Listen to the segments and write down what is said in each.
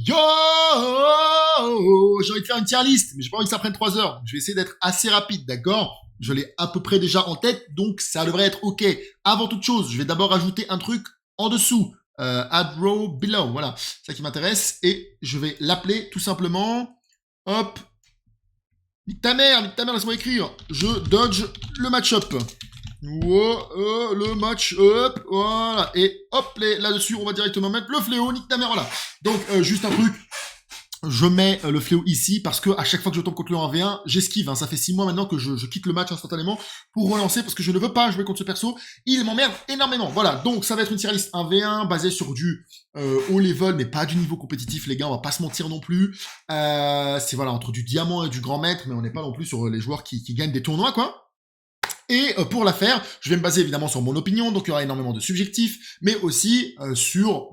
Yo! J'ai envie de faire une tier list, mais j'ai pas envie que ça prenne 3 heures. Je vais essayer d'être assez rapide, d'accord? Je l'ai à peu près déjà en tête, donc ça devrait être ok. Avant toute chose, je vais d'abord ajouter un truc en dessous. Add row below, voilà. C'est ça qui m'intéresse. Et je vais l'appeler tout simplement... Hop. Nique ta mère, laisse-moi écrire. Je dodge le match-up. Le match-up, voilà. Et hop, là-dessus, on va directement mettre le fléau, nique ta mère, voilà. Donc, juste un truc. Je mets le fléau ici parce que à chaque fois que je tombe contre le 1v1, j'esquive. Hein. Ça fait 6 mois maintenant que je quitte le match instantanément pour relancer parce que je ne veux pas jouer contre ce perso. Il m'emmerde énormément. Voilà, donc ça va être une tier list 1v1 basée sur du haut level, mais pas du niveau compétitif, les gars. On va pas se mentir non plus. C'est voilà entre du diamant et du grand maître, mais on n'est pas non plus sur les joueurs qui gagnent des tournois, quoi. Et pour la faire, je vais me baser évidemment sur mon opinion, donc il y aura énormément de subjectifs, mais aussi sur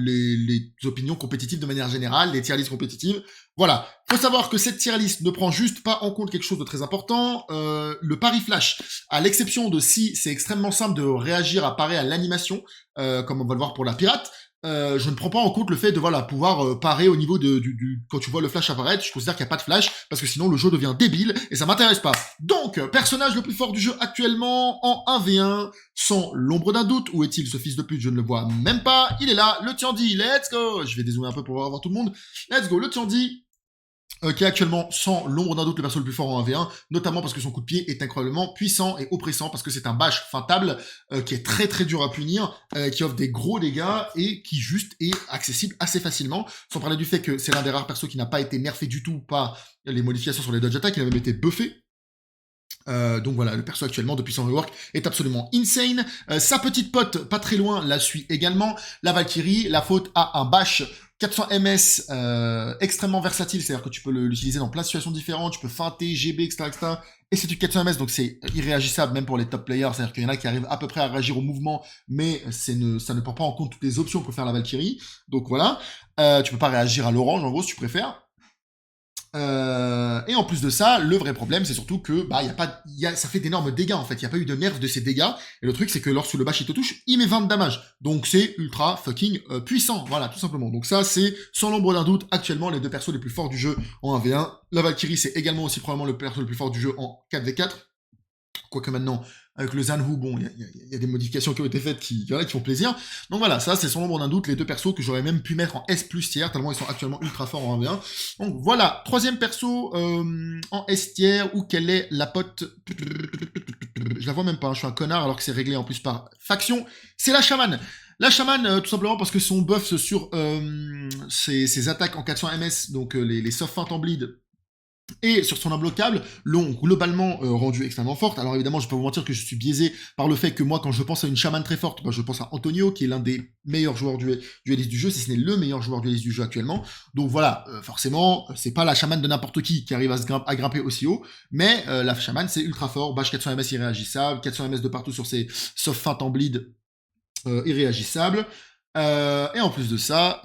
les opinions compétitives de manière générale, les tier lists compétitives. Voilà, faut savoir que cette tier list ne prend juste pas en compte quelque chose de très important, le pari flash. À l'exception de si c'est extrêmement simple de réagir à parer à l'animation, comme on va le voir pour la pirate, je ne prends pas en compte le fait de voilà pouvoir parer au niveau du quand tu vois le flash apparaître. Je considère qu'il n'y a pas de flash parce que sinon le jeu devient débile et ça m'intéresse pas. Donc personnage le plus fort du jeu actuellement en 1v1 sans l'ombre d'un doute. Où est-il ce fils de pute? Je ne le vois même pas. Il est là, le Tiandi. Let's go. Je vais dézoomer un peu pour voir tout le monde. Let's go, le Tiandi. Qui est actuellement sans l'ombre d'un doute le perso le plus fort en 1v1, notamment parce que son coup de pied est incroyablement puissant et oppressant, parce que c'est un bash feintable qui est très très dur à punir, qui offre des gros dégâts et qui juste est accessible assez facilement, sans parler du fait que c'est l'un des rares persos qui n'a pas été nerfé du tout par les modifications sur les dodge attack, il a même été buffé. Donc voilà, le perso actuellement depuis son rework est absolument insane. Sa petite pote, pas très loin, la suit également. La Valkyrie, la faute a un bash 400 MS extrêmement versatile, c'est-à-dire que tu peux l'utiliser dans plein de situations différentes, tu peux feinter, GB, etc. Et c'est du 400 MS, donc c'est irréagissable même pour les top players, c'est-à-dire qu'il y en a qui arrivent à peu près à réagir au mouvement, mais ça ne prend pas en compte toutes les options pour faire la Valkyrie. Donc voilà, tu peux pas réagir à l'orange en gros si tu préfères. Et en plus de ça, le vrai problème, c'est surtout que ça fait d'énormes dégâts en fait. Il n'y a pas eu de nerf de ces dégâts. Et le truc, c'est que lorsque le bash il te touche, il met 20 de damage. Donc c'est ultra fucking puissant. Voilà, tout simplement. Donc ça, c'est sans l'ombre d'un doute actuellement les deux persos les plus forts du jeu en 1v1. La Valkyrie, c'est également aussi probablement le perso le plus fort du jeu en 4v4. Quoique maintenant, avec le Zanhu, bon, il y a des modifications qui ont été faites qui font plaisir. Donc voilà, ça, c'est sans l'ombre d'un doute les deux persos que j'aurais même pu mettre en S+ tier, tellement ils sont actuellement ultra forts en 1v1. Donc voilà, troisième perso en S tier, où quelle est la pote? Je la vois même pas, hein, je suis un connard alors que c'est réglé en plus par faction. C'est la chamane. La chamane, tout simplement parce que son buff sur ses attaques en 400 MS, donc les soft feint en bleed, et sur son imbloquable, l'ont globalement rendu extrêmement forte. Alors évidemment, je peux vous mentir que je suis biaisé par le fait que moi, quand je pense à une chamane très forte, je pense à Antonio, qui est l'un des meilleurs joueurs dueliste du jeu, si ce n'est le meilleur joueur dueliste du jeu actuellement. Donc voilà, forcément, c'est pas la chamane de n'importe qui arrive à grimper aussi haut, mais la chamane, c'est ultra fort. Bash 400 MS irréagissable, 400 MS de partout sur ses soft feint en bleed irréagissable. Et en plus de ça...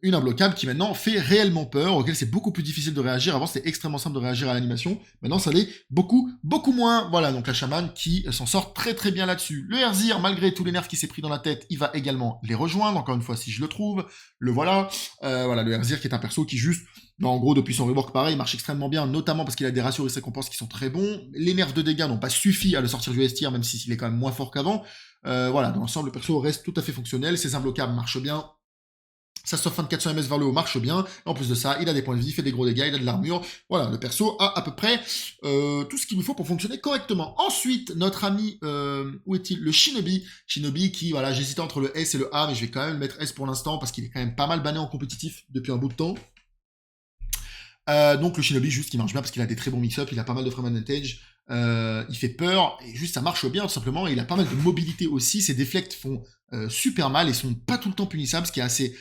une imbloquable qui maintenant fait réellement peur, auquel c'est beaucoup plus difficile de réagir. Avant, c'était extrêmement simple de réagir à l'animation. Maintenant, ça l'est beaucoup, beaucoup moins. Voilà, donc la chamane qui s'en sort très très bien là-dessus. Le Herzir, malgré tous les nerfs qui s'est pris dans la tête, il va également les rejoindre. Encore une fois, si je le trouve, le voilà. Voilà, le Herzir qui est un perso qui juste, en gros, depuis son rework, pareil, marche extrêmement bien, notamment parce qu'il a des ratios et récompenses qui sont très bons. Les nerfs de dégâts n'ont pas suffi à le sortir du S tier, même s'il est quand même moins fort qu'avant. Voilà, dans l'ensemble, le perso reste tout à fait fonctionnel. Ses imbloquables marchent bien. Sa soft feint de 400 MS vers le haut marche bien. En plus de ça, il a des points de vie, il fait des gros dégâts, il a de l'armure. Voilà, le perso a à peu près tout ce qu'il nous faut pour fonctionner correctement. Ensuite, notre ami, où est-il? Le Shinobi. Shinobi qui, voilà, j'hésitais entre le S et le A, mais je vais quand même le mettre S pour l'instant parce qu'il est quand même pas mal banné en compétitif depuis un bout de temps. Donc le Shinobi juste qui marche bien parce qu'il a des très bons mix-up, il a pas mal de frame advantage, il fait peur et juste ça marche bien tout simplement. Et il a pas mal de mobilité aussi, ses deflects font super mal et sont pas tout le temps punissables, ce qui est assez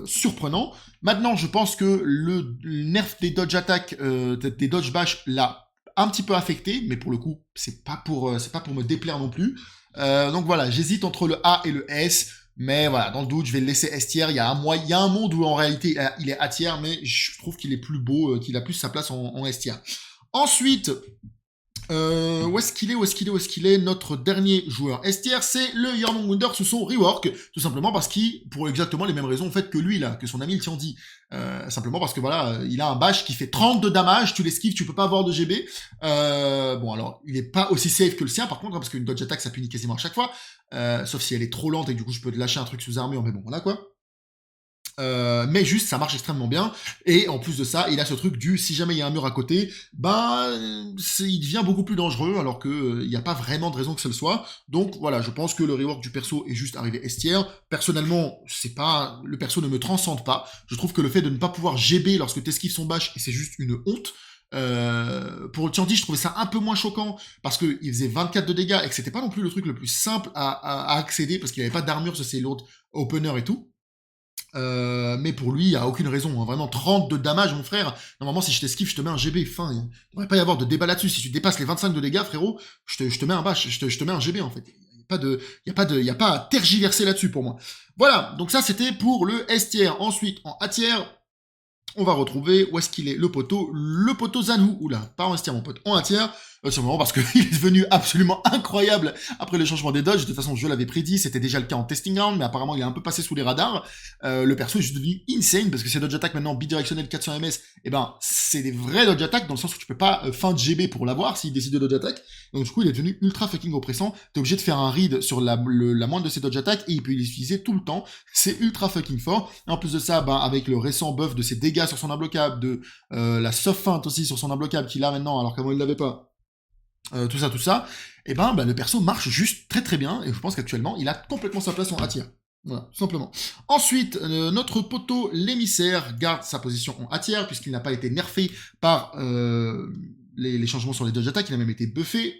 surprenant. Maintenant je pense que le nerf des dodge attack, des dodge bash l'a un petit peu affecté, mais pour le coup c'est pas pour me déplaire non plus. Donc voilà, j'hésite entre le A et le S. Mais voilà, dans le doute, je vais le laisser S tier. Il y a un monde où en réalité il est A tier, mais je trouve qu'il est plus beau, qu'il a plus sa place en S tier. Ensuite, Où est-ce qu'il est, où est-ce qu'il est, où est-ce qu'il est notre dernier joueur S tier, c'est le Jormungandr sous son rework, tout simplement parce qu'il, pour exactement les mêmes raisons en fait que lui là, que son ami le Tiandi, simplement parce que voilà, il a un bash qui fait 30 de damage, tu l'esquives, tu peux pas avoir de GB, bon alors, il est pas aussi safe que le sien par contre, hein, parce qu'une dodge attack ça punit quasiment à chaque fois, sauf si elle est trop lente et du coup je peux te lâcher un truc sous armure, mais bon voilà quoi. Mais juste ça marche extrêmement bien et en plus de ça il a ce truc du si jamais il y a un mur à côté il devient beaucoup plus dangereux alors que il n'y a pas vraiment de raison que ce le soit, donc voilà je pense que le rework du perso est juste arrivé S tier. Personnellement c'est pas, le perso ne me transcende pas, je trouve que le fait de ne pas pouvoir GB lorsque t'esquives son bash, et c'est juste une honte. Pour le Tiandi, je trouvais ça un peu moins choquant parce qu'il faisait 24 de dégâts et que c'était pas non plus le truc le plus simple à accéder parce qu'il avait pas d'armure sur ses lourds opener et tout. Mais pour lui, il n'y a aucune raison. Hein. Vraiment, 30 de damage, mon frère. Normalement, si je t'esquive, je te mets un GB. Fin. Il ne devrait pas y avoir de débat là-dessus. Si tu dépasses les 25 de dégâts, frérot, je te mets un bash. Je te mets un GB, en fait. Il n'y a pas à tergiverser là-dessus pour moi. Voilà. Donc ça, c'était pour le S tier. Ensuite, en A tier, on va retrouver, où est-ce qu'il est, le poteau Zanou. Oula, pas en S tier, mon pote. En A tier. Sûrement parce qu'il est devenu absolument incroyable après le changement des dodges. De toute façon, je l'avais prédit, c'était déjà le cas en testing ground, mais apparemment il est un peu passé sous les radars. Le perso est juste devenu insane parce que ces dodge attack maintenant bidirectionnel 400 ms, et ben c'est des vrais dodge attack dans le sens où tu peux pas fin de GB pour l'avoir s'il décide de dodge attack. Donc du coup il est devenu ultra fucking oppressant. T'es obligé de faire un read sur la moindre de ces dodge attack et il peut l'utiliser tout le temps. C'est ultra fucking fort. Et en plus de ça, ben avec le récent buff de ses dégâts sur son imbloquable, de la soft feint aussi sur son imbloquable qu'il a maintenant alors qu'avant il l'avait pas. Tout ça, et le perso marche juste très très bien, et je pense qu'actuellement, il a complètement sa place en A tier. Voilà, tout simplement. Ensuite, notre poteau, l'émissaire, garde sa position en A tier, puisqu'il n'a pas été nerfé par les changements sur les dodge attack, il a même été buffé.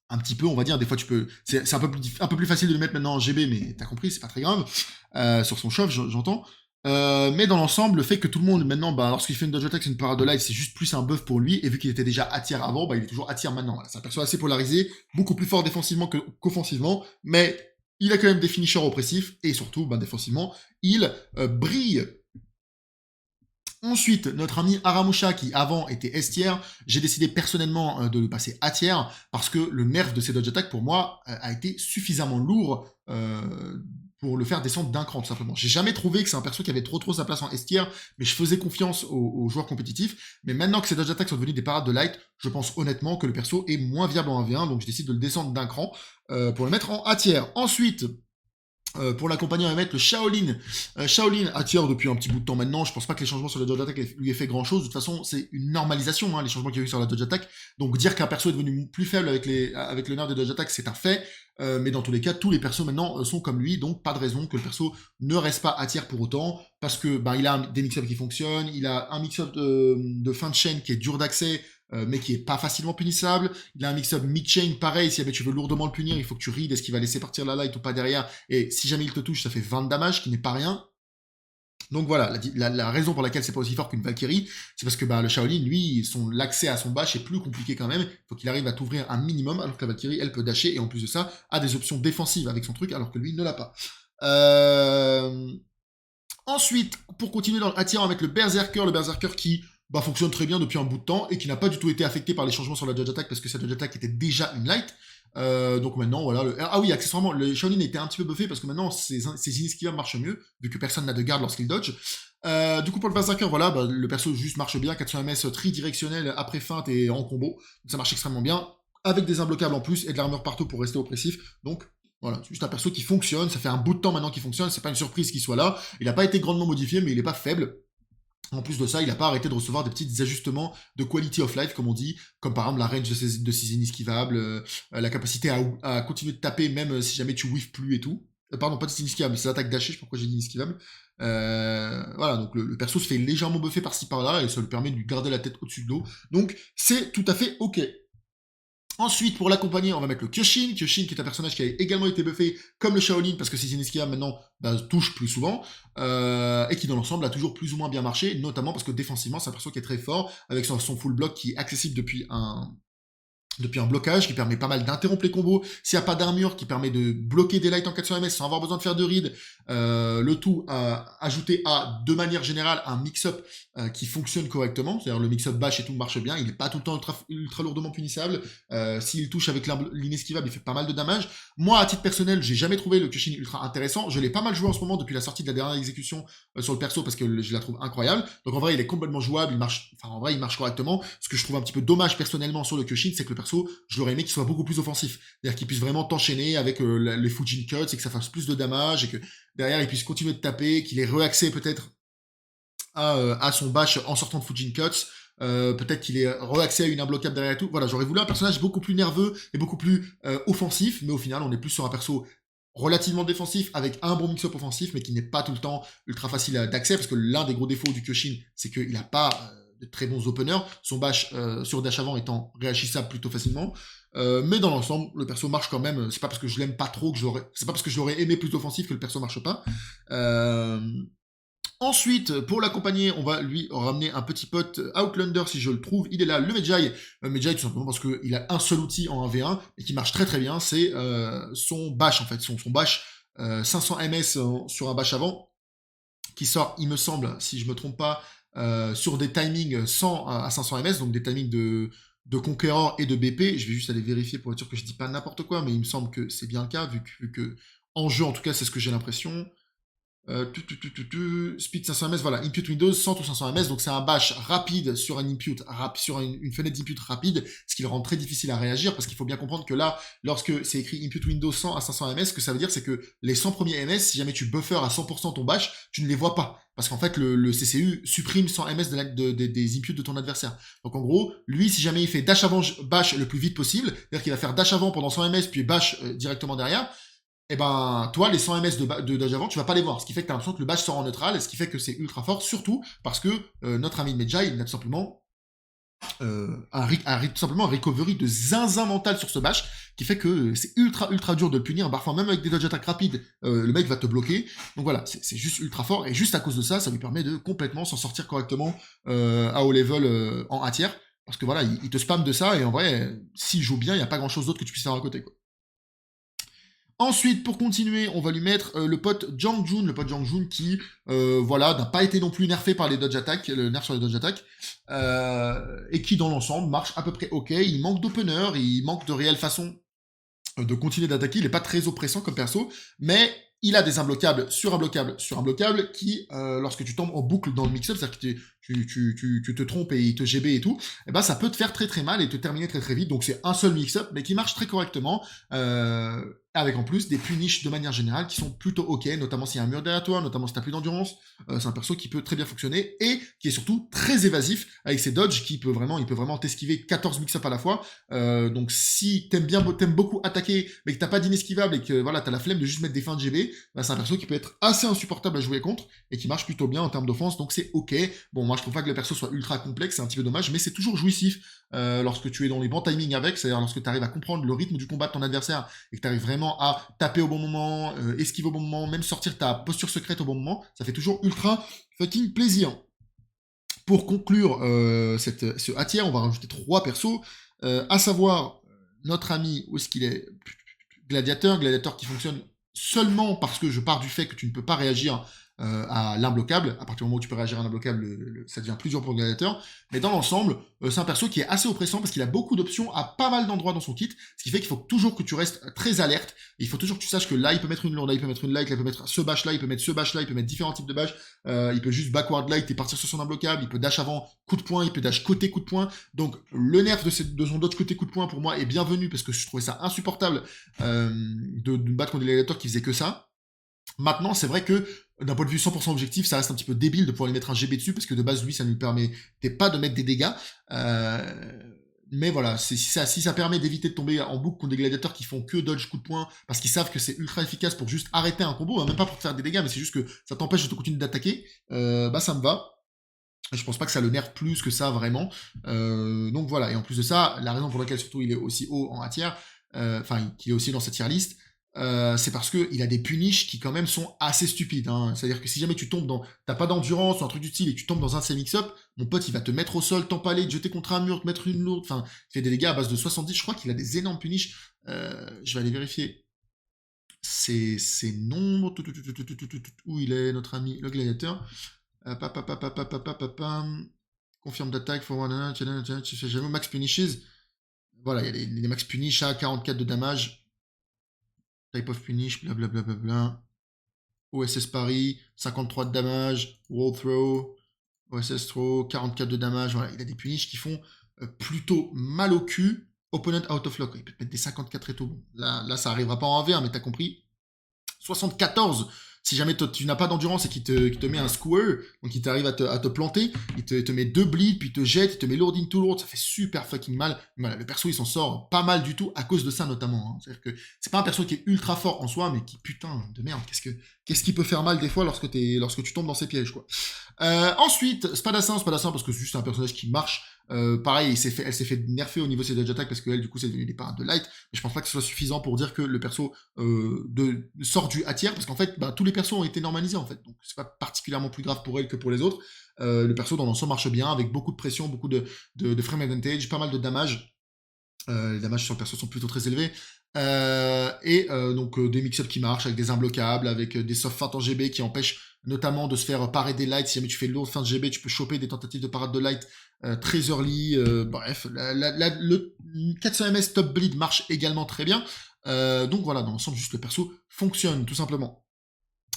Un petit peu, on va dire, des fois tu peux... C'est un peu plus facile de le mettre maintenant en GB, mais t'as compris, c'est pas très grave. Sur son chauffe, j'entends. Mais dans l'ensemble, le fait que tout le monde, maintenant, lorsqu'il fait une dodge attack, c'est une parade de light, c'est juste plus un buff pour lui, et vu qu'il était déjà à tiers avant, il est toujours à tiers maintenant. Voilà, c'est un perso assez polarisé, beaucoup plus fort défensivement qu'offensivement, mais il a quand même des finishers oppressifs, et surtout, défensivement, il brille. Ensuite, notre ami Aramusha, qui avant était S tier, j'ai décidé personnellement de le passer A tier, parce que le nerf de ses dodge attack, pour moi, a été suffisamment lourd pour le faire descendre d'un cran, tout simplement. J'ai jamais trouvé que c'est un perso qui avait trop sa place en S tier, mais je faisais confiance aux joueurs compétitifs. Mais maintenant que ces dodge attacks sont devenus des parades de light, je pense honnêtement que le perso est moins viable en 1v1, donc je décide de le descendre d'un cran pour le mettre en A tier. Ensuite, pour l'accompagner, on va mettre le Shaolin. Shaolin attire depuis un petit bout de temps maintenant. Je pense pas que les changements sur la dodge attack lui aient fait grand chose. De toute façon, c'est une normalisation, hein, les changements qu'il y a eu sur la dodge attack. Donc dire qu'un perso est devenu plus faible avec le nerf de dodge attack, c'est un fait. Mais dans tous les cas, tous les persos maintenant sont comme lui, donc pas de raison que le perso ne reste pas à tiers pour autant, parce que il a des mix-ups qui fonctionnent, il a un mix-up de fin de chaîne qui est dur d'accès, mais qui est pas facilement punissable. Il a un mix-up mid-chain, pareil, si jamais tu veux lourdement le punir, il faut que tu read est-ce qu'il va laisser partir la light ou pas derrière, et si jamais il te touche, ça fait 20 de damage, qui n'est pas rien. Donc voilà, la raison pour laquelle c'est pas aussi fort qu'une Valkyrie, c'est parce que le Shaolin, lui, l'accès à son bash est plus compliqué quand même. Il faut qu'il arrive à t'ouvrir un minimum, alors que la Valkyrie, elle peut dasher, et en plus de ça, a des options défensives avec son truc, alors que lui ne l'a pas. Ensuite, pour continuer dans le A tier, on va mettre le Berserker qui fonctionne très bien depuis un bout de temps et qui n'a pas du tout été affecté par les changements sur la dodge attack parce que sa dodge attack était déjà une light. Donc maintenant, voilà. Ah oui, accessoirement, le Shaolin était un petit peu buffé parce que maintenant, ses inesquivables marchent mieux, vu que personne n'a de garde lorsqu'il dodge. Du coup, pour le Berserker, voilà, le perso juste marche bien, 400 ms tridirectionnel après feinte et en combo. Donc ça marche extrêmement bien, avec des imbloquables en plus et de l'armure partout pour rester oppressif. Donc voilà, c'est juste un perso qui fonctionne, ça fait un bout de temps maintenant qu'il fonctionne, c'est pas une surprise qu'il soit là. Il n'a pas été grandement modifié, mais il est pas faible. En plus de ça, il n'a pas arrêté de recevoir des petits ajustements de quality of life, comme on dit, comme par exemple la range de ses inesquivables, la capacité à continuer de taper même si jamais tu whiffes plus et tout. Pardon, pas de inesquivable, mais c'est l'attaque dashée, je sais pas pourquoi j'ai dit inesquivable. Voilà, donc le perso se fait légèrement buffer par-ci par-là, et ça lui permet de lui garder la tête au-dessus de l'eau. Donc c'est tout à fait ok. Ensuite, pour l'accompagner, on va mettre le Kyoshin. Kyoshin, qui est un personnage qui a également été buffé comme le Shaolin, parce que ses inesquivables maintenant touchent plus souvent, et qui dans l'ensemble a toujours plus ou moins bien marché, notamment parce que défensivement, c'est un perso qui est très fort, avec son full block qui est accessible depuis depuis un blocage qui permet pas mal d'interrompre les combos. S'il n'y a pas d'armure, qui permet de bloquer des lights en 400 ms sans avoir besoin de faire de read. Le tout ajouté à, de manière générale, un mix-up qui fonctionne correctement. C'est-à-dire le mix-up bash et tout marche bien. Il n'est pas tout le temps ultra lourdement punissable. S'il touche avec l'inesquivable, il fait pas mal de damage. Moi, à titre personnel, j'ai jamais trouvé le Kyushin ultra intéressant. Je l'ai pas mal joué en ce moment depuis la sortie de la dernière exécution sur le perso parce que je la trouve incroyable. Donc en vrai, il est complètement jouable. En vrai, il marche correctement. Ce que je trouve un petit peu dommage personnellement sur le Kyushin, c'est que le perso, je l'aurais aimé qu'il soit beaucoup plus offensif. C'est-à-dire qu'il puisse vraiment t'enchaîner avec les Fujin Cuts et que ça fasse plus de damage et que derrière il puisse continuer de taper, qu'il ait réaccès peut-être à son bash en sortant de Fujin Cuts. Peut-être qu'il ait réaccès à une imbloquable derrière et tout. Voilà, j'aurais voulu un personnage beaucoup plus nerveux et beaucoup plus offensif, mais au final, on est plus sur un perso relativement défensif avec un bon mix-up offensif, mais qui n'est pas tout le temps ultra facile d'accès, parce que l'un des gros défauts du Kyushin, c'est qu'il n'a pas de très bons openers, son bash sur dash avant étant réagissable plutôt facilement. Mais dans l'ensemble, le perso marche quand même. C'est pas parce que je l'aime pas trop que c'est pas parce que je l'aurais aimé plus offensif que le perso marche pas. Ensuite, pour l'accompagner, on va lui ramener un petit pote Outlander si je le trouve. Il est là, le Medjay. Medjay tout simplement parce qu'il a un seul outil en 1v1 et qui marche très très bien. C'est son bash en fait, son bash 500 ms sur un bash avant qui sort, il me semble, si je me trompe pas, sur des timings 100 à 500 ms, donc des timings de Conqueror et de BP. Je vais juste aller vérifier pour être sûr que je dis pas n'importe quoi, mais il me semble que c'est bien le cas, vu que en jeu, en tout cas, c'est ce que j'ai l'impression. Speed 500 ms, voilà, input Windows 100 ou 500 ms, donc c'est un bash rapide sur un input, sur une fenêtre d'input rapide, ce qui le rend très difficile à réagir, parce qu'il faut bien comprendre que là, lorsque c'est écrit input Windows 100 à 500 ms, ce que ça veut dire, c'est que les 100 premiers ms, si jamais tu buffers à 100% ton bash, tu ne les vois pas, parce qu'en fait, le CCU supprime 100 ms des inputs de ton adversaire. Donc en gros, lui, si jamais il fait dash avant bash le plus vite possible, c'est-à-dire qu'il va faire dash avant pendant 100 ms, puis bash directement derrière, et ben, toi, les 100 ms de dodge avant, tu vas pas les voir. Ce qui fait que tu as l'impression que le bash sort en neutral, et ce qui fait que c'est ultra fort, surtout parce que notre ami Medjay, il a tout simplement tout simplement un recovery de zinzin mental sur ce bash, qui fait que c'est ultra dur de le punir. Parfois, même avec des dodge attaques rapides, le mec va te bloquer. Donc voilà, c'est juste ultra fort, et juste à cause de ça, ça lui permet de complètement s'en sortir correctement à haut level en A tiers. Parce que voilà, il te spam de ça, et en vrai, s'il joue bien, il n'y a pas grand chose d'autre que tu puisses faire à côté, quoi. Ensuite, pour continuer, on va lui mettre le pote Jang Jun, qui, voilà, n'a pas été non plus nerfé par les dodge attack, le nerf sur les dodge attack, et qui dans l'ensemble marche à peu près ok. Il manque d'opener, il manque de réelle façon de continuer d'attaquer. Il est pas très oppressant comme perso, mais il a des imbloquables sur imbloquables qui, lorsque tu tombes en boucle dans le mix-up, c'est-à-dire que tu te trompes et il te GB et tout, et ben ça peut te faire très très mal et te terminer très très vite. Donc c'est un seul mix-up, mais qui marche très correctement, avec en plus des punishes de manière générale qui sont plutôt ok, notamment s'il y a un mur derrière toi, notamment si t'as plus d'endurance. C'est un perso qui peut très bien fonctionner et qui est surtout très évasif avec ses dodges, il peut vraiment t'esquiver 14 mix-up à la fois. Donc si t'aimes beaucoup attaquer, mais que t'as pas d'inesquivable et que voilà, t'as la flemme de juste mettre des fins de GB, bah, c'est un perso qui peut être assez insupportable à jouer contre et qui marche plutôt bien en termes d'offense, donc c'est ok. Bon, moi je trouve pas que le perso soit ultra complexe, c'est un petit peu dommage, mais c'est toujours jouissif lorsque tu es dans les bons timings avec, c'est-à-dire lorsque tu arrives à comprendre le rythme du combat de ton adversaire et que tu arrives vraiment à taper au bon moment, esquiver au bon moment, même sortir ta posture secrète au bon moment, ça fait toujours ultra fucking plaisir. Pour conclure ce A tier, on va rajouter 3 persos, à savoir notre ami, où est-ce qu'il est Gladiateur qui fonctionne seulement parce que je pars du fait que tu ne peux pas réagir à l'imbloquable. À partir du moment où tu peux réagir à l'imbloquable, ça devient plus dur pour le gladiateur. Mais dans l'ensemble, c'est un perso qui est assez oppressant parce qu'il a beaucoup d'options à pas mal d'endroits dans son kit, ce qui fait qu'il faut toujours que tu restes très alerte. Il faut toujours que tu saches que là, il peut mettre une lourde, là, il peut mettre une light, là, il peut mettre ce bash là, il peut mettre ce bash là, il peut mettre différents types de bash. Il peut juste backward light et partir sur son imbloquable. Il peut dash avant, coup de poing, il peut dash côté coup de poing. Donc le nerf de son dodge côté coup de poing pour moi est bienvenu parce que je trouvais ça insupportable de battre contre des gladiateurs qui faisaient que ça. Maintenant, c'est vrai que d'un point de vue 100% objectif, ça reste un petit peu débile de pouvoir lui mettre un GB dessus, parce que de base, lui, ça ne lui permettait pas de mettre des dégâts. Mais voilà, si ça permet d'éviter de tomber en boucle contre des gladiateurs qui font que dodge coup de poing, parce qu'ils savent que c'est ultra efficace pour juste arrêter un combo, hein, même pas pour te faire des dégâts, mais c'est juste que ça t'empêche de te continuer d'attaquer, bah ça me va. Je pense pas que ça le nerf plus que ça, vraiment. Donc voilà, et en plus de ça, la raison pour laquelle surtout il est aussi haut en A tier, qu'il est aussi dans cette tier list, c'est parce que il a des punish qui quand même sont assez stupides, hein. C'est-à-dire que si jamais tu tombes dans, t'as pas d'endurance ou un truc du style et tu tombes dans un de ces mix-up, mon pote il va te mettre au sol, t'empaler, te jeter contre un mur, te mettre une lourde, enfin, il fait des dégâts à base de 70, je crois qu'il a des énormes punish. Je vais aller vérifier ces nombres, où il est notre ami le gladiateur. Confirme d'attaque, max punishes. Voilà, il y a les max punish à 44 de damage. Type of punish, blablabla. OSS Paris, 53 de damage. World throw, OSS throw, 44 de damage. Voilà, il a des punish qui font plutôt mal au cul. Opponent out of lock. Il peut mettre des 54 et tout. Bon, là, ça arrivera pas en V1, mais t'as compris. 74 si jamais tu n'as pas d'endurance et qu'il te met un square, donc il t'arrive à te planter, il te met 2 bleeds, puis il te jette, il te met lourd into lourd, ça fait super fucking mal. Voilà, le perso il s'en sort pas mal du tout à cause de ça notamment, hein. C'est-à-dire que c'est pas un perso qui est ultra fort en soi, mais qui putain de merde, qu'est-ce qui peut faire mal des fois lorsque tu tombes dans ces pièges, quoi. Ensuite, Spadassin parce que c'est juste un personnage qui marche. Pareil, elle s'est fait nerfer au niveau de ses dodge attack parce qu'elle, du coup, c'est devenu des parades de light. Mais je pense pas que ce soit suffisant pour dire que le perso sort du A tier parce qu'en fait, bah, tous les persos ont été normalisés en fait. Donc c'est pas particulièrement plus grave pour elle que pour les autres. Le perso dans l'ensemble marche bien avec beaucoup de pression, beaucoup de frame advantage, pas mal de damage. Les damages sur le perso sont plutôt très élevés. Donc des mix-ups qui marchent avec des imbloquables, avec des soft feintes en GB qui empêchent notamment de se faire parer des lights. Si jamais tu fais lourd fin de GB, tu peux choper des tentatives de parade de light très early. Bref, le 400 ms top bleed marche également très bien. Donc voilà, dans l'ensemble, juste le perso fonctionne tout simplement.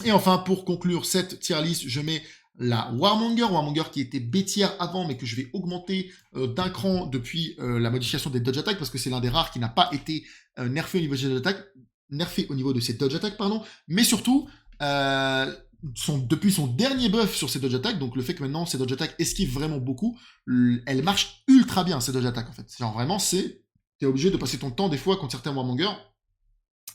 Et enfin, pour conclure cette tier list, je mets la Warmonger qui était bêtière avant, mais que je vais augmenter d'un cran depuis la modification des dodge attack, parce que c'est l'un des rares qui n'a pas été nerfé au niveau des dodge attack, nerfé au niveau de ses dodge attack, pardon, mais surtout depuis son dernier buff sur ses dodge attack, donc le fait que maintenant ses dodge attack esquivent vraiment beaucoup, elle marche ultra bien ces dodge attack en fait. Genre vraiment, t'es obligé de passer ton temps des fois contre certains Warmonger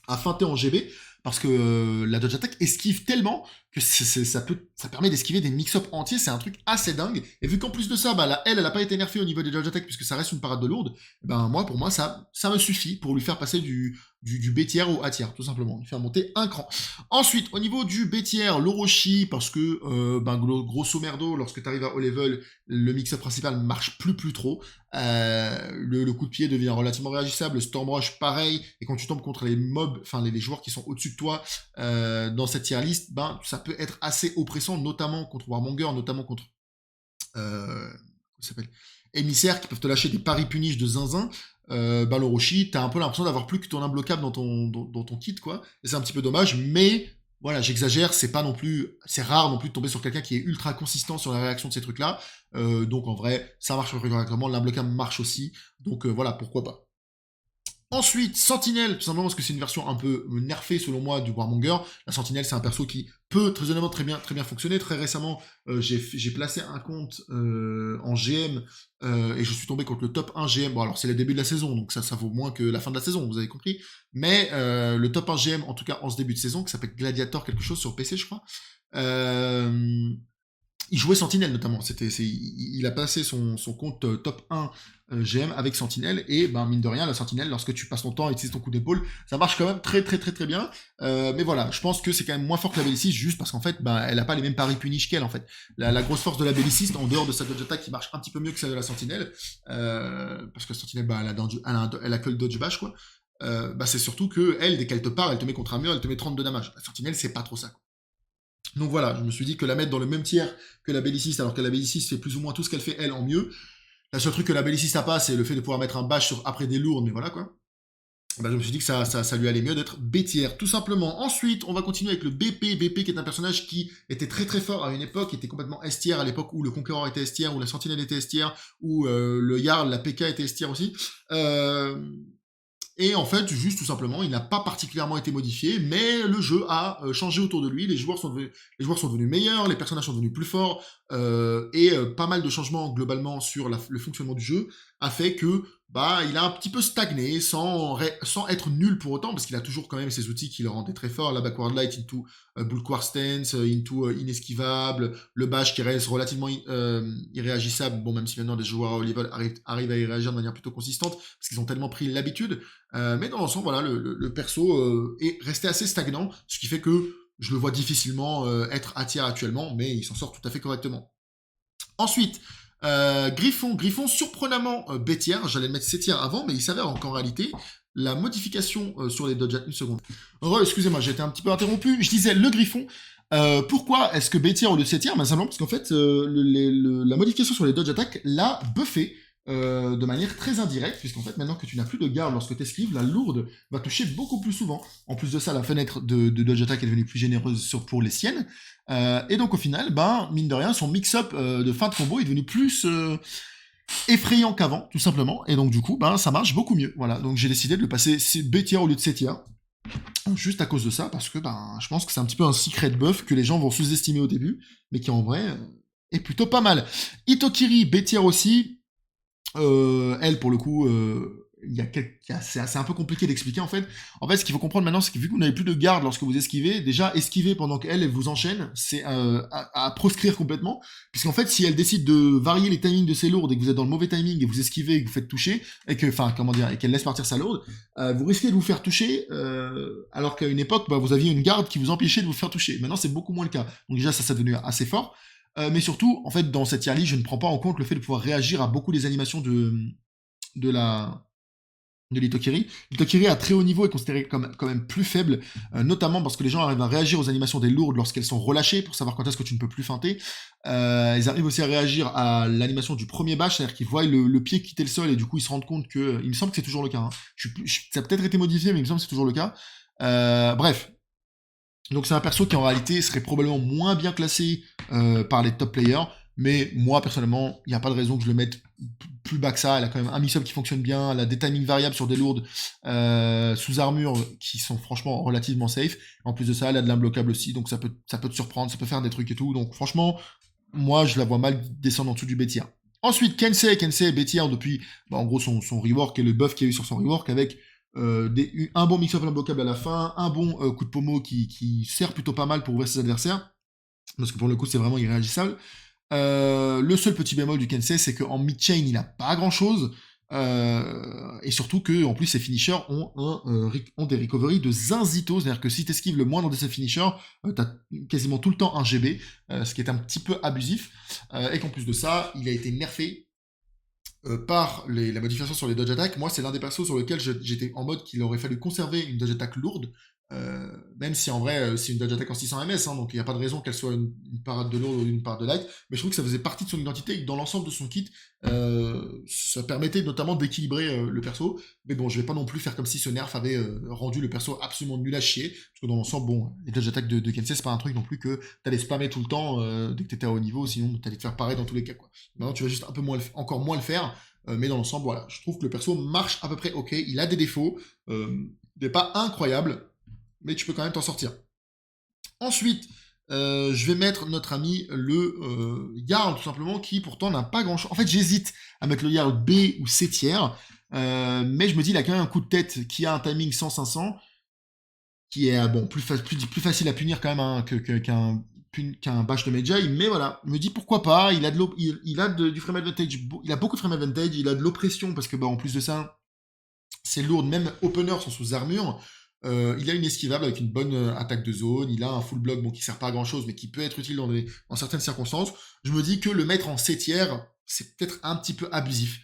à feinter en GB, parce que la dodge attack esquive tellement que ça permet d'esquiver des mix-up entiers, c'est un truc assez dingue. Et vu qu'en plus de ça, bah, elle a pas été nerfée au niveau des dodge attack puisque ça reste une parade de lourde, ben pour moi, ça me suffit pour lui faire passer du B tier au A tier, tout simplement, lui faire monter un cran. Ensuite, au niveau du B tier, l'Orochi, parce que, grosso merdo, lorsque tu arrives à haut level, le mix-up principal marche plus trop. Le coup de pied devient relativement réagissable, le Stormrush pareil, et quand tu tombes contre les mobs, enfin les joueurs qui sont au-dessus de toi dans cette tier list, ben ça peut être assez oppressant, notamment contre Warmonger, notamment contre comment ça s'appelle, émissaires qui peuvent te lâcher des paris punish de zinzin. L'Orochi, t'as un peu l'impression d'avoir plus que ton imbloquable dans ton kit, quoi. Et c'est un petit peu dommage, mais voilà, j'exagère, c'est rare non plus de tomber sur quelqu'un qui est ultra consistant sur la réaction de ces trucs-là. Donc en vrai, ça marche correctement, l'imbloquable marche aussi. Donc voilà, pourquoi pas. Ensuite, Sentinelle, tout simplement parce que c'est une version un peu nerfée selon moi du Warmonger. La Sentinelle, c'est un perso qui peut très honnêtement très bien fonctionner. Très récemment, j'ai placé un compte en GM et je suis tombé contre le top 1 GM. Bon alors c'est le début de la saison, donc ça vaut moins que la fin de la saison, vous avez compris. Mais le top 1 GM, en tout cas en ce début de saison, qui s'appelle Gladiator quelque chose sur PC je crois. Il jouait Sentinelle notamment. Il a passé son compte top 1 GM avec Sentinelle et mine de rien la Sentinelle, lorsque tu passes ton temps et utilises ton coup d'épaule, ça marche quand même très bien. Mais voilà, je pense que c'est quand même moins fort que la Belliciste juste parce qu'en fait elle a pas les mêmes paris punish qu'elle en fait. La grosse force de la Belliciste en dehors de sa dodge attack qui marche un petit peu mieux que celle de la Sentinelle parce que Sentinelle elle a que le dodge bash quoi. C'est surtout que elle dès qu'elle te part, elle te met contre un mur, elle te met 32 damage. La Sentinelle c'est pas trop ça quoi. Donc voilà, je me suis dit que la mettre dans le même tiers que la Belliciste, alors que la Belliciste fait plus ou moins tout ce qu'elle fait elle en mieux. Le seul truc que la Belliciste a pas, c'est le fait de pouvoir mettre un bash après des lourdes, mais voilà quoi. Je me suis dit que ça lui allait mieux d'être B tiers, tout simplement. Ensuite, on va continuer avec le BP. BP qui est un personnage qui était très fort à une époque, qui était complètement S tier à l'époque où le Conqueror était S tier, où la Sentinelle était S tier, où le Jarl, la PK était S tier aussi. Et en fait, juste tout simplement, il n'a pas particulièrement été modifié, mais le jeu a changé autour de lui, les joueurs sont devenus meilleurs, les personnages sont devenus plus forts, pas mal de changements globalement sur le fonctionnement du jeu, a fait que bah il a un petit peu stagné sans être nul pour autant, parce qu'il a toujours quand même ses outils qui le rendaient très fort, la backward light into bulwark stance, into inesquivable, le bash qui reste relativement irréagissable, bon même si maintenant des joueurs à haut level arrivent à y réagir de manière plutôt consistante, parce qu'ils ont tellement pris l'habitude, mais dans l'ensemble voilà, le perso est resté assez stagnant, ce qui fait que je le vois difficilement être A tier actuellement, mais il s'en sort tout à fait correctement. Ensuite, Griffon surprenamment B tier, j'allais le mettre C tier avant, mais il s'avère qu'en réalité, la modification sur les dodge, une seconde. Excusez-moi, j'ai été un petit peu interrompu. Je disais le Griffon. Pourquoi est-ce que B tier au lieu de C tier? Ben, simplement parce qu'en fait, la modification sur les dodge attaques l'a buffé de manière très indirecte, puisqu'en fait, maintenant que tu n'as plus de garde lorsque tu esquives, la lourde va toucher beaucoup plus souvent. En plus de ça, la fenêtre de dodge attack est devenue plus généreuse pour les siennes. Et donc au final, ben, mine de rien, son mix-up de fin de combo est devenu plus effrayant qu'avant, tout simplement. Et donc du coup, ben, ça marche beaucoup mieux. Voilà, donc j'ai décidé de le passer B tier au lieu de C tier. Juste à cause de ça, parce que ben, je pense que c'est un petit peu un secret buff que les gens vont sous-estimer au début, mais qui en vrai est plutôt pas mal. Itokiri, B tier aussi. Elle, pour le coup, c'est un peu compliqué d'expliquer en fait. En fait, ce qu'il faut comprendre maintenant, c'est que vu que vous n'avez plus de garde lorsque vous esquivez, déjà esquiver pendant qu'elle vous enchaîne, c'est à proscrire complètement. Puisqu'en fait, si elle décide de varier les timings de ses lourdes et que vous êtes dans le mauvais timing et vous esquivez et que vous faites toucher, et que, enfin, comment dire, et qu'elle laisse partir sa lourde, vous risquez de vous faire toucher, alors qu'à une époque, bah, vous aviez une garde qui vous empêchait de vous faire toucher. Maintenant, c'est beaucoup moins le cas. Donc déjà, ça devenu assez fort. Mais surtout, en fait, dans cette tier list, je ne prends pas en compte le fait de pouvoir réagir à beaucoup des animations de l'Itokiri. L'Itokiri à très haut niveau est considéré comme quand même plus faible, notamment parce que les gens arrivent à réagir aux animations des lourdes lorsqu'elles sont relâchées pour savoir quand est-ce que tu ne peux plus feinter. Ils arrivent aussi à réagir à l'animation du premier bash, c'est-à-dire qu'ils voient le pied quitter le sol et du coup ils se rendent compte que, il me semble que c'est toujours le cas. Hein. Ça a peut-être été modifié, mais il me semble que c'est toujours le cas. Bref. Donc c'est un perso qui en réalité serait probablement moins bien classé par les top players, mais moi personnellement, il n'y a pas de raison que je le mette plus bas que ça. Elle a quand même un mix-up qui fonctionne bien, elle a des timings variables sur des lourdes sous armure qui sont franchement relativement safe. En plus de ça, elle a de l'imbloquable aussi, donc ça peut te surprendre, ça peut faire des trucs et tout. Donc franchement, moi je la vois mal descendre en dessous du B tier. Ensuite, Kensei est B tier depuis bah, en gros son rework et le buff qu'il y a eu sur son rework avec un bon mix-up unblockable à la fin, un bon coup de pommeau qui sert plutôt pas mal pour ouvrir ses adversaires, parce que pour le coup c'est vraiment irréagissable. Le seul petit bémol du Kensei, c'est qu'en mid-chain il a pas grand-chose, et surtout que en plus ses finishers ont des recoveries de zinzito, c'est-à-dire que si t'esquives le moindre de ses finishers, t'as quasiment tout le temps un GB, ce qui est un petit peu abusif, et qu'en plus de ça, il a été nerfé par la modification sur les dodge attack. Moi, c'est l'un des persos sur lequel j'étais en mode qu'il aurait fallu conserver une dodge attack lourde, même si en vrai, c'est une dodge attack en 600 ms, hein, donc il n'y a pas de raison qu'elle soit une parade de lourde ou une parade de light, mais je trouve que ça faisait partie de son identité et que dans l'ensemble de son kit, ça permettait notamment d'équilibrer le perso. Mais bon, je vais pas non plus faire comme si ce nerf avait rendu le perso absolument nul à chier, parce que dans l'ensemble, bon, les dodge attack de Kensei, c'est pas un truc non plus que t'allais spammer tout le temps dès que t'étais à haut niveau, sinon t'allais te faire pareil dans tous les cas, quoi. Maintenant, tu vas juste un peu moins encore moins le faire, mais dans l'ensemble, voilà, je trouve que le perso marche à peu près ok, il a des défauts, il n'est pas incroyable, mais tu peux quand même t'en sortir. Ensuite, je vais mettre notre ami le Jarl, tout simplement, qui pourtant n'a pas grand chose. En fait, j'hésite à mettre le Jarl B ou C tiers, mais je me dis, il a quand même un coup de tête qui a un timing 100-500, qui est bon, plus facile à punir quand même hein, qu'un bash de Medjay, mais voilà, je me dis pourquoi pas, il a du frame advantage, il a beaucoup de frame advantage, il a de l'oppression, parce que bah, en plus de ça, c'est lourd, même openers sont sous armure. Il a une esquivable avec une bonne attaque de zone. Il a un full block bon, qui sert pas à grand chose, mais qui peut être utile dans certaines circonstances. Je me dis que le mettre en C tiers, c'est peut-être un petit peu abusif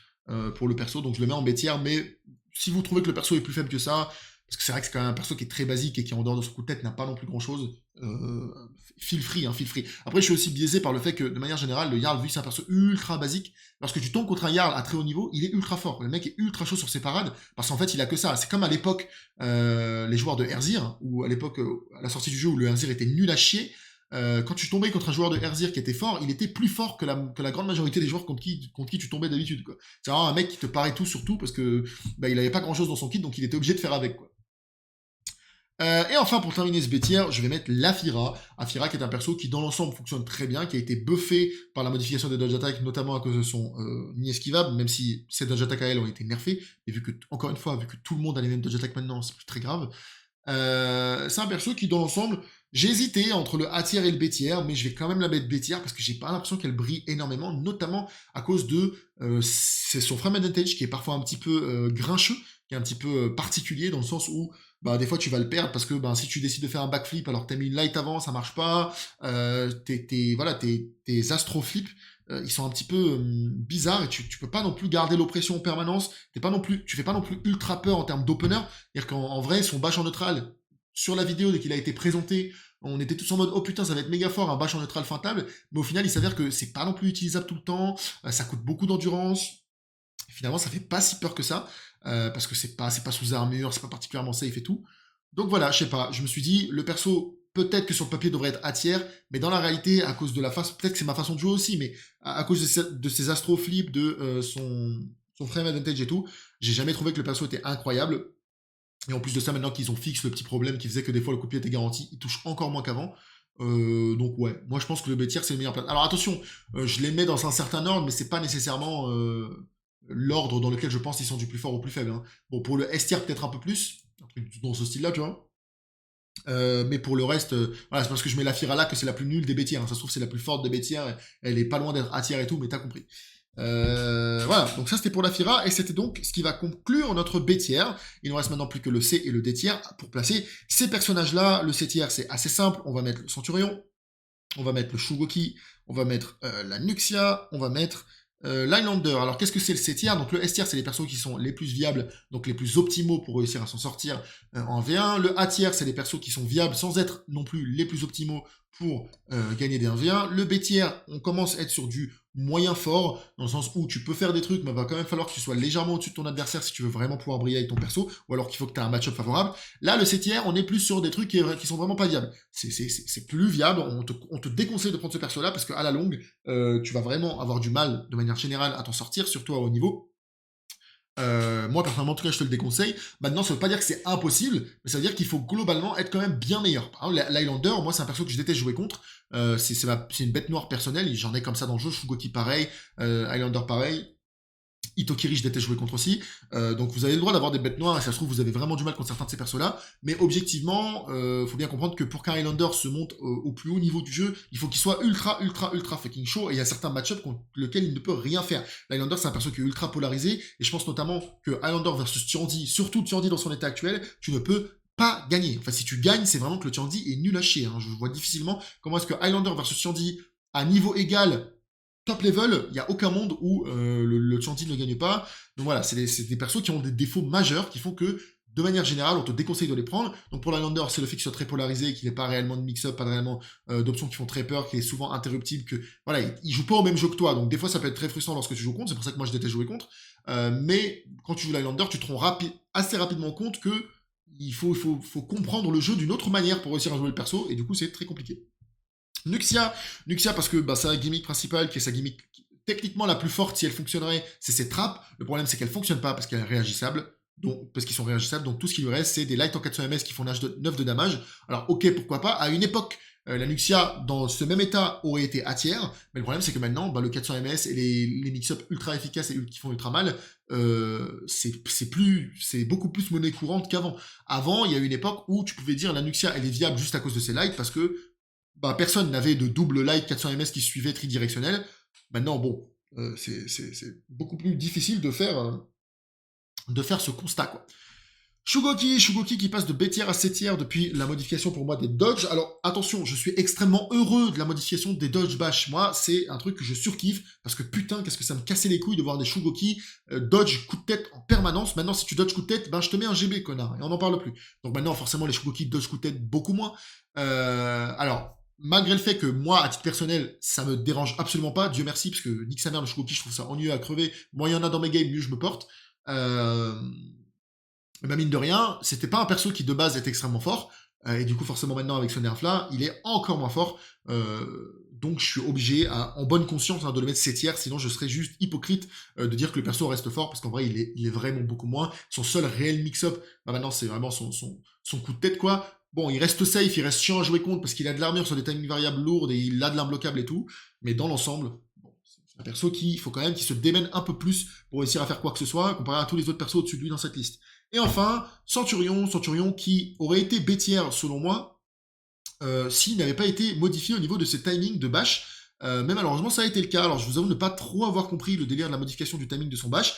pour le perso. Donc je le mets en B tiers, mais si vous trouvez que le perso est plus faible que ça, parce que c'est vrai que c'est quand même un perso qui est très basique et qui en dehors de son coup de tête n'a pas non plus grand chose. Feel free, hein, feel free. Après, je suis aussi biaisé par le fait que, de manière générale, le Jarl, vu que c'est un perso ultra basique, lorsque tu tombes contre un Jarl à très haut niveau, il est ultra fort. Le mec est ultra chaud sur ses parades, parce qu'en fait, il a que ça. C'est comme à l'époque, les joueurs de Erzir, ou à l'époque, à la sortie du jeu où le Erzir était nul à chier, quand tu tombais contre un joueur de Erzir qui était fort, il était plus fort que la grande majorité des joueurs contre qui tu tombais d'habitude, quoi. C'est vraiment un mec qui te paraît tout sur tout, parce que, bah, il avait pas grand chose dans son kit, donc il était obligé de faire avec, quoi. Et enfin, pour terminer ce bêtière, je vais mettre l'Afira. Afira qui est un perso qui dans l'ensemble fonctionne très bien, qui a été buffé par la modification des dodge attack, notamment à cause de son ni esquivable, même si ses dodge attack à elle ont été nerfés. Et vu que, encore une fois, vu que tout le monde a les mêmes dodge attack maintenant, c'est plus très grave. C'est un perso qui dans l'ensemble, j'ai hésité entre le A tier et le B tier, mais je vais quand même la mettre B tier parce que j'ai pas l'impression qu'elle brille énormément, notamment à cause de c'est son frame advantage qui est parfois un petit peu grincheux, qui est un petit peu particulier dans le sens où bah des fois tu vas le perdre parce que bah, si tu décides de faire un backflip alors que t'as mis une light avant, ça marche pas. Tes astro flip, ils sont un petit peu bizarres et tu peux pas non plus garder l'oppression en permanence. Tu fais pas non plus ultra peur en termes d'opener. C'est-à-dire qu'en vrai, son bash en neutral sur la vidéo dès qu'il a été présenté, on était tous en mode oh putain ça va être méga fort un bash en neutral feintable, mais au final il s'avère que c'est pas non plus utilisable tout le temps, ça coûte beaucoup d'endurance. Finalement, ça fait pas si peur que ça, parce que c'est pas sous armure, c'est pas particulièrement safe et tout. Donc voilà, je sais pas, je me suis dit, le perso, peut-être que sur le papier devrait être A tiers, mais dans la réalité, à cause de la face, peut-être que c'est ma façon de jouer aussi, mais à cause de ses astro flips, de son frame advantage et tout, j'ai jamais trouvé que le perso était incroyable. Et en plus de ça, maintenant qu'ils ont fixé le petit problème qui faisait que des fois le coup de pied était garanti, il touche encore moins qu'avant. Donc ouais, moi je pense que le B tier c'est le meilleur plat. Alors attention, je les mets dans un certain ordre, mais c'est pas nécessairement l'ordre dans lequel je pense qu'ils sont du plus fort au plus faible, hein. Bon, pour le S tier peut-être un peu plus, un truc dans ce style-là, tu vois. Mais pour le reste, voilà, c'est parce que je mets la Fira là que c'est la plus nulle des B tiers, hein. Ça se trouve c'est la plus forte des B tiers, elle est pas loin d'être A tier et tout, mais t'as compris. Voilà, donc ça c'était pour la Fira, et c'était donc ce qui va conclure notre B tiers. Il ne reste maintenant plus que le C et le D tiers pour placer ces personnages-là. Le C tiers c'est assez simple, on va mettre le Centurion, on va mettre le Shugoki, on va mettre la Nuxia, on va mettre l'Highlander. Alors qu'est-ce que c'est le C tier? Donc le S tier c'est les persos qui sont les plus viables, donc les plus optimaux pour réussir à s'en sortir en V1. Le A tier c'est les persos qui sont viables sans être non plus les plus optimaux pour gagner des 1v1. Le B tier, on commence à être sur du moyen fort, dans le sens où tu peux faire des trucs, mais il va quand même falloir que tu sois légèrement au-dessus de ton adversaire si tu veux vraiment pouvoir briller avec ton perso, ou alors qu'il faut que tu aies un match-up favorable. Là, le C tier, on est plus sur des trucs qui sont vraiment pas viables. C'est plus viable, on te déconseille de prendre ce perso-là, parce qu'à la longue, tu vas vraiment avoir du mal, de manière générale, à t'en sortir, surtout à haut niveau. Moi, personnellement, en tout cas, je te le déconseille. Maintenant, ça veut pas dire que c'est impossible, mais ça veut dire qu'il faut globalement être quand même bien meilleur. Par exemple, l'Highlander, moi, c'est un perso que je déteste jouer contre. C'est une bête noire personnelle, j'en ai comme ça dans le jeu. Shugoki pareil, Highlander pareil. Itokiri, je déteste jouer contre aussi. Donc vous avez le droit d'avoir des bêtes noires, et ça se trouve, vous avez vraiment du mal contre certains de ces persos-là. Mais objectivement, faut bien comprendre que pour qu'un Highlander se monte au plus haut niveau du jeu, il faut qu'il soit ultra, ultra, ultra fucking chaud. Et il y a certains match-ups contre lesquels il ne peut rien faire. L'Highlander, c'est un perso qui est ultra polarisé. Et je pense notamment que Highlander versus Tiandi, surtout Tiandi dans son état actuel, tu ne peux pas gagner. Enfin, si tu gagnes, c'est vraiment que le Tiandi est nul à chier, hein. Je vois difficilement comment est-ce que Highlander versus Tiandi, à niveau égal, top level, il n'y a aucun monde où le Chanty ne gagne pas. Donc voilà, c'est des persos qui ont des défauts majeurs qui font que, de manière générale, on te déconseille de les prendre. Donc pour l'Highlander, c'est le fait qu'il soit très polarisé, qu'il n'ait pas réellement de mix-up, pas réellement d'options qui font très peur, qu'il est souvent interruptible, que voilà, il joue pas au même jeu que toi. Donc des fois, ça peut être très frustrant lorsque tu joues contre. C'est pour ça que moi, je déteste jouer contre. Mais quand tu joues l'Highlander, tu te rends assez rapidement compte que il faut comprendre le jeu d'une autre manière pour réussir à jouer le perso, et du coup, c'est très compliqué. Nuxia parce que bah, sa gimmick principale, qui est sa gimmick techniquement la plus forte si elle fonctionnerait, c'est ses trappes. Le problème c'est qu'elle fonctionne pas parce qu'elle est réagissable. Donc, parce qu'ils sont réagissables, donc tout ce qui lui reste, c'est des lights en 400 ms qui font 9 de damage. Alors, ok, pourquoi pas. À une époque, la Nuxia, dans ce même état, aurait été A tier, mais le problème, c'est que maintenant, bah, le 400 ms et les mix-up ultra efficaces et qui font ultra mal, c'est beaucoup plus monnaie courante qu'avant. Avant, il y a eu une époque où tu pouvais dire la Nuxia, elle est viable juste à cause de ses lights, parce que bah, personne n'avait de double light 400 ms qui suivait tridirectionnel. Maintenant, bon, c'est beaucoup plus difficile de faire ce constat, quoi. Shugoki qui passe de B tier à C tier depuis la modification pour moi des dodges. Alors attention, je suis extrêmement heureux de la modification des dodge bash. Moi, c'est un truc que je surkiffe parce que putain, qu'est-ce que ça me cassait les couilles de voir des Shugoki dodge coup de tête en permanence. Maintenant, si tu dodge coup de tête, ben je te mets un GB, connard, et on n'en parle plus. Donc maintenant, forcément, les Shugoki dodge coup de tête beaucoup moins. Alors, malgré le fait que moi, à titre personnel, ça me dérange absolument pas, Dieu merci, parce que nique sa mère le Shugoki, je trouve ça ennuyeux à crever. Moins il y en a dans mes games, mieux je me porte. Bah mine de rien, c'était pas un perso qui de base est extrêmement fort, et du coup forcément maintenant avec ce nerf là, il est encore moins fort. donc je suis obligé, en bonne conscience, hein, de le mettre 7 sinon je serais juste hypocrite de dire que le perso reste fort, parce qu'en vrai il est vraiment beaucoup moins. Son seul réel mix-up, bah maintenant c'est vraiment son coup de tête quoi. Bon, il reste safe, il reste chiant à jouer contre parce qu'il a de l'armure sur des timings variables lourdes et il a de l'imbloquable et tout, mais dans l'ensemble, bon, c'est un perso qui, il faut quand même qu'il se démène un peu plus pour réussir à faire quoi que ce soit, comparé à tous les autres persos au-dessus de lui dans cette liste. Et enfin, Centurion qui aurait été bêtière selon moi, s'il n'avait pas été modifié au niveau de ses timings de bash. Mais malheureusement, ça a été le cas. Alors, je vous avoue ne pas trop avoir compris le délire de la modification du timing de son bash.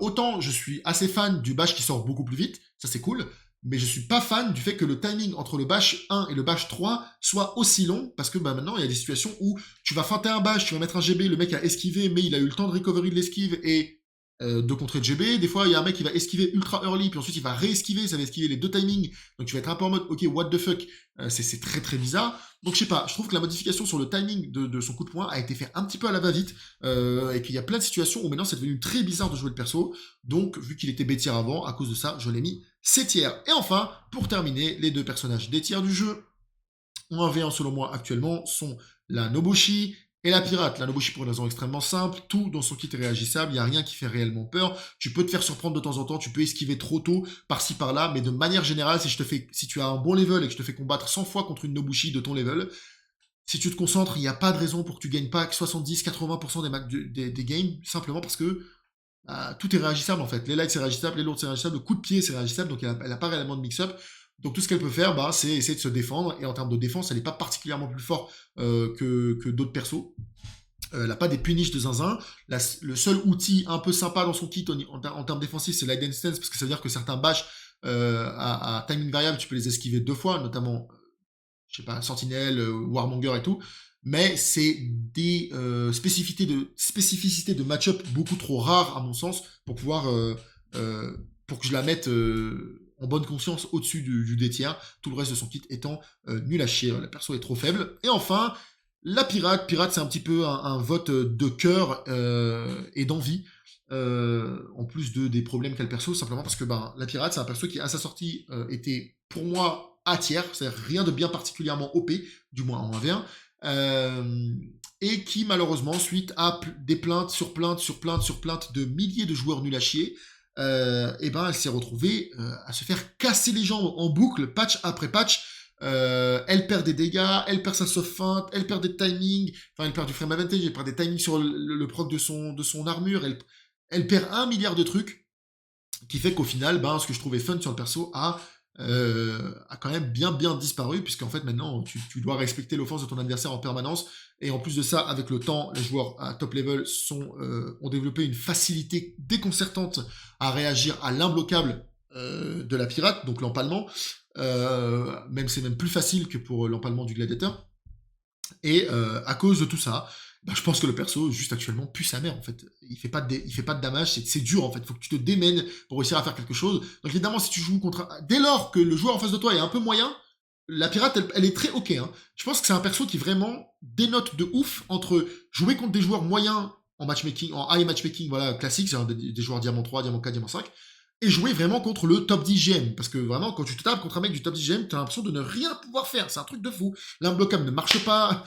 Autant je suis assez fan du bash qui sort beaucoup plus vite, ça c'est cool, mais je suis pas fan du fait que le timing entre le bash 1 et le bash 3 soit aussi long, parce que bah, maintenant il y a des situations où tu vas feinter un bash, tu vas mettre un GB, le mec a esquivé, mais il a eu le temps de recovery de l'esquive et de contrer GB. Des fois, il y a un mec qui va esquiver ultra early, puis ensuite il va réesquiver, ça va esquiver les deux timings. Donc tu vas être un peu en mode, ok, what the fuck, c'est très très bizarre. Donc je sais pas, je trouve que la modification sur le timing de son coup de poing a été fait un petit peu à la va-vite, et qu'il y a plein de situations où maintenant c'est devenu très bizarre de jouer le perso. Donc vu qu'il était B-tier avant, à cause de ça, je l'ai mis C-tier. Et enfin, pour terminer, les deux personnages D-tier du jeu, en 1v1 selon moi actuellement, sont la Nobushi et la pirate. La Nobushi pour une raison extrêmement simple, tout dans son kit est réagissable, il n'y a rien qui fait réellement peur, tu peux te faire surprendre de temps en temps, tu peux esquiver trop tôt, par-ci par-là, mais de manière générale, si tu as un bon level et que je te fais combattre 100 fois contre une Nobushi de ton level, si tu te concentres, il n'y a pas de raison pour que tu gagnes pas 70-80% des games, simplement parce que tout est réagissable en fait. Les lights c'est réagissable, les lourds c'est réagissable, le coup de pied c'est réagissable, donc elle n'a pas réellement de mix-up. Donc tout ce qu'elle peut faire, bah, c'est essayer de se défendre, et en termes de défense, elle n'est pas particulièrement plus forte que d'autres persos. Elle n'a pas des punishes de zinzin. Le seul outil un peu sympa dans son kit en termes défensifs, c'est l'Hidden Stance, parce que ça veut dire que certains bash à timing variable, tu peux les esquiver 2 fois, notamment, je sais pas, Sentinelle, Warmonger et tout. Mais c'est des spécificités de match-up beaucoup trop rares, à mon sens, pour que je la mette en bonne conscience au-dessus du D-tier, tout le reste de son kit étant nul à chier. Le perso est trop faible. Et enfin, la pirate. Pirate, c'est un petit peu un vote de cœur et d'envie. En plus des problèmes qu'a le perso, simplement parce que ben, la pirate, c'est un perso qui, à sa sortie, était pour moi A tiers, c'est-à-dire rien de bien particulièrement OP, du moins en 1v1, et qui malheureusement, suite à des plaintes sur plaintes sur plaintes sur plaintes de milliers de joueurs nuls à chier, et ben elle s'est retrouvée à se faire casser les jambes en boucle, patch après patch. Elle perd des dégâts, elle perd sa soft feint, elle perd des timings, enfin elle perd du frame advantage, elle perd des timings sur le proc de son armure, elle perd 1 milliard de trucs, qui fait qu'au final, ben, ce que je trouvais fun sur le perso a quand même bien disparu, puisqu'en fait maintenant tu dois respecter l'offense de ton adversaire en permanence, et en plus de ça, avec le temps, les joueurs à top level ont développé une facilité déconcertante à réagir à l'imbloquable de la pirate, donc l'empalement, même c'est même plus facile que pour l'empalement du gladiateur, et à cause de tout ça, bah, je pense que le perso, juste actuellement, pue sa mère, en fait. Il fait pas de damage, c'est dur, en fait. Faut que tu te démènes pour réussir à faire quelque chose. Donc, évidemment, si tu joues contre dès lors que le joueur en face de toi est un peu moyen, la pirate, elle est très ok, hein. Je pense que c'est un perso qui vraiment dénote de ouf entre jouer contre des joueurs moyens en matchmaking, en high matchmaking, voilà, classique, c'est des joueurs diamant 3, diamant 4, diamant 5, et jouer vraiment contre le top 10 GM. Parce que vraiment, quand tu te tapes contre un mec du top 10 GM, t'as l'impression de ne rien pouvoir faire. C'est un truc de fou. L'imbloquable ne marche pas.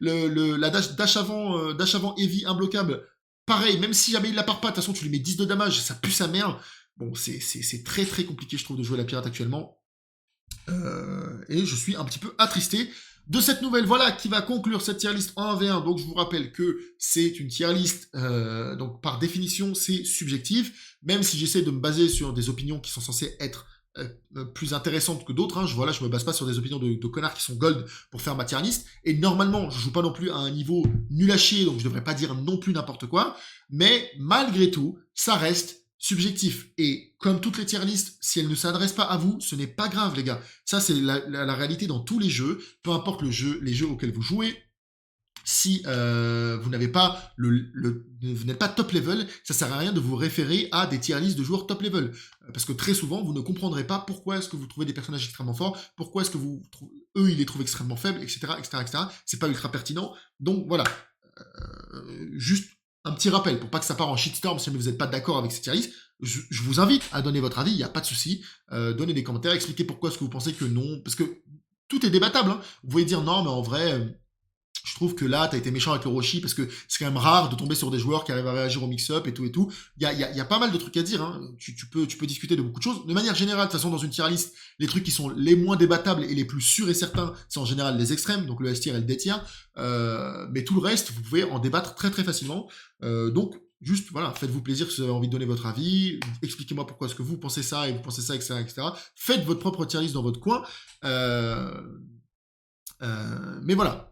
La dash avant heavy imbloquable, pareil, même si jamais il la part pas, de toute façon, tu lui mets 10 de damage, ça pue sa mère. Bon, c'est très très compliqué, je trouve, de jouer la pirate actuellement. Et je suis un petit peu attristé de cette nouvelle, voilà, qui va conclure cette tier list en 1v1. Donc je vous rappelle que c'est une tier list, donc par définition c'est subjectif, même si j'essaie de me baser sur des opinions qui sont censées être plus intéressantes que d'autres, hein. Je me base pas sur des opinions de connards qui sont gold pour faire ma tier list, et normalement je joue pas non plus à un niveau nul à chier, donc je devrais pas dire non plus n'importe quoi, mais malgré tout, ça reste subjectif. Et comme toutes les tier lists, si elles ne s'adressent pas à vous, ce n'est pas grave, les gars. Ça, c'est la réalité dans tous les jeux, peu importe les jeux auxquels vous jouez. Si vous n'avez pas vous n'êtes pas top level, ça sert à rien de vous référer à des tier lists de joueurs top level, parce que très souvent vous ne comprendrez pas pourquoi est-ce que vous trouvez des personnages extrêmement forts, pourquoi est-ce que eux ils les trouvent extrêmement faibles, etc., etc., etc. C'est pas ultra pertinent. Donc voilà, juste un petit rappel, pour pas que ça parte en shitstorm si vous n'êtes pas d'accord avec cette tier list, je vous invite à donner votre avis, il n'y a pas de souci, donnez des commentaires, expliquez pourquoi est-ce que vous pensez que non, parce que tout est débattable, hein. Vous pouvez dire non, mais en vrai, Je trouve que là, t'as été méchant avec le Roshi parce que c'est quand même rare de tomber sur des joueurs qui arrivent à réagir au mix-up et tout et tout. Il y a pas mal de trucs à dire, hein. Tu peux discuter de beaucoup de choses. De manière générale, de toute façon, dans une tier list, les trucs qui sont les moins débattables et les plus sûrs et certains, c'est en général les extrêmes, donc le S tier et le D tier. Mais tout le reste, vous pouvez en débattre très très facilement. Donc, juste, voilà, faites-vous plaisir si vous avez envie de donner votre avis. Expliquez-moi pourquoi est-ce que vous pensez ça et vous pensez ça, etc., etc. Faites votre propre tier list dans votre coin. Euh, mais voilà.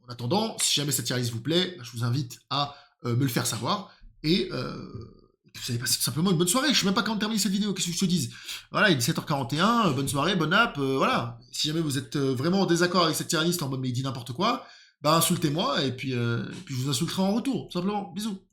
En attendant, si jamais cette tier list vous plaît, je vous invite à me le faire savoir. Et vous avez passé tout simplement une bonne soirée. Je sais même pas quand terminer cette vidéo. Qu'est-ce que je te dise? Voilà, il est 17h41. Bonne soirée, bonne app. Voilà. Si jamais vous êtes vraiment en désaccord avec cette tier list en mode mais il dit n'importe quoi, bah insultez-moi et puis je vous insulterai en retour. Tout simplement. Bisous.